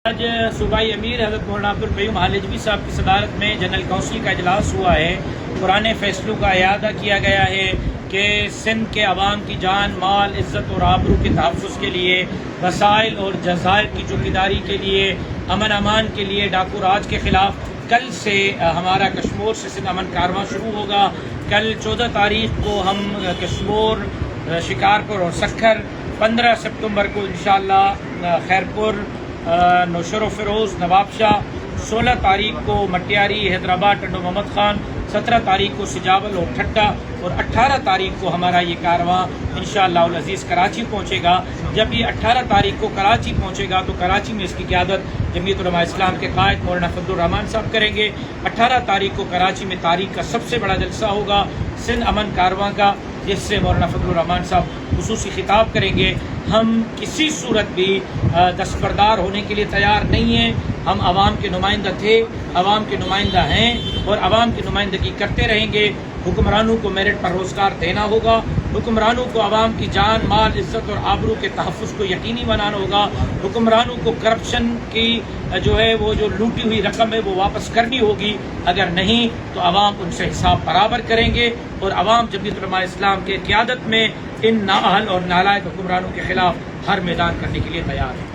آج صوبائی امیر حضرت مولانا عبدالقیوم حالجوی صاحب کی صدارت میں جنرل کونسل کا اجلاس ہوا ہے۔ پرانے فیصلوں کا اعادہ کیا گیا ہے کہ سندھ کے عوام کی جان، مال، عزت اور آبرو کے تحفظ کے لیے، وسائل اور جزائر کی چوکیداری کے لیے، امن امان کے لیے، ڈاکو راج کے خلاف کل سے ہمارا کشمور سے سندھ امن کارواں شروع ہوگا۔ کل 14 تاریخ کو ہم کشمور، شکارپور اور سکھر، 15 ستمبر کو انشاءاللہ خیرپور، نوشہر و فیروز، نواب شاہ، 16 تاریخ کو مٹیاری، حیدرآباد، ٹنڈو محمد خان، 17 تاریخ کو سجاول اور ٹھٹا، اور 18 تاریخ کو ہمارا یہ کارواں انشاءاللہ العزیز کراچی پہنچے گا۔ جب یہ 18 تاریخ کو کراچی پہنچے گا تو کراچی میں اس کی قیادت جمعیت علماء اسلام کے قائد مولانا فضل الرحمان صاحب کریں گے۔ 18 تاریخ کو کراچی میں تاریخ کا سب سے بڑا جلسہ ہوگا سندھ امن کارواں کا، جس سے مولانا فضل الرحمان صاحب خصوصی خطاب کریں گے۔ ہم کسی صورت بھی دستبردار ہونے کے لیے تیار نہیں ہیں۔ ہم عوام کے نمائندہ تھے، عوام کے نمائندہ ہیں اور عوام کی نمائندگی کرتے رہیں گے۔ حکمرانوں کو میرٹ پر روزگار دینا ہوگا، حکمرانوں کو عوام کی جان، مال، عزت اور آبرو کے تحفظ کو یقینی بنانا ہوگا، حکمرانوں کو کرپشن کی جو ہے وہ جو لوٹی ہوئی رقم ہے وہ واپس کرنی ہوگی۔ اگر نہیں تو عوام ان سے حساب برابر کریں گے، اور عوام جمعیت علماء اسلام کے قیادت میں ان نااہل اور نالائق حکمرانوں کے خلاف ہر میدان کرنے کے لیے تیار ہے۔